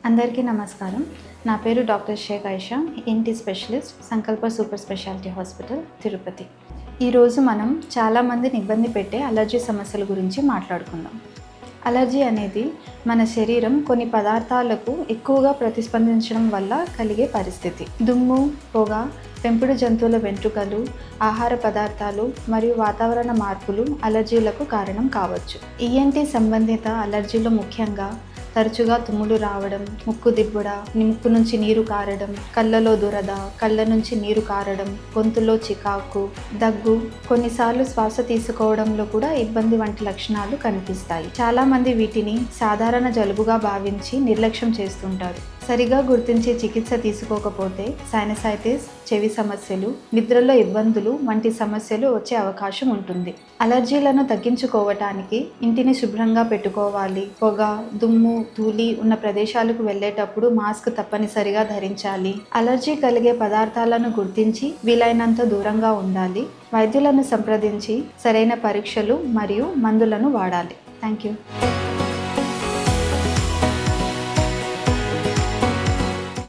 అందరికీ నమస్కారం. నా పేరు doctor Shaik Ayesha, ENT specialist, Sankalpa super speciality hospital, Tirupati. ఈరోజు మనం చాలామందిని ఇబ్బంది పెట్టే అలర్జీ సమస్యల గురించి మాట్లాడుకుందాం. అలర్జీ అనేది మన శరీరం కొన్ని పదార్థాలకు ఎక్కువగా ప్రతిస్పందించడం వల్ల కలిగే పరిస్థితి. దుమ్ము, పొగ, పెంపుడు జంతువుల వెంట్రుకలు, ఆహార పదార్థాలు మరియు వాతావరణ మార్పులు అలర్జీలకు కారణం కావచ్చు. ఈఎన్టీ సంబంధిత అలర్జీలు ముఖ్యంగా తరచుగా తుమ్ములు రావడం, ముక్కు దిబ్బడ, ముక్కు నుంచి నీరు కారడం, కళ్ళలో దురద, కళ్ళ నుంచి నీరు కారడం, గొంతులో చికాకు, దగ్గు, కొన్నిసార్లు శ్వాస తీసుకోవడంలో కూడా ఇబ్బంది వంటి లక్షణాలు కనిపిస్తాయి. చాలామంది వీటిని సాధారణ జలుబుగా భావించి నిర్లక్ష్యం చేస్తుంటారు. సరిగా గుర్తించే చికిత్స తీసుకోకపోతే సైనసైటిస్, చెవి సమస్యలు, నిద్రలో ఇబ్బందులు వంటి సమస్యలు వచ్చే అవకాశం ఉంటుంది. అలర్జీలను తగ్గించుకోవటానికి ఇంటిని శుభ్రంగా పెట్టుకోవాలి. పొగ, దుమ్ము, ధూళి ఉన్న ప్రదేశాలకు వెళ్ళేటప్పుడు మాస్క్ తప్పనిసరిగా ధరించాలి. అలర్జీ కలిగే పదార్థాలను గుర్తించి వీలైనంత దూరంగా ఉండాలి. వైద్యులను సంప్రదించి సరైన పరీక్షలు మరియు మందులను వాడాలి. Thank you.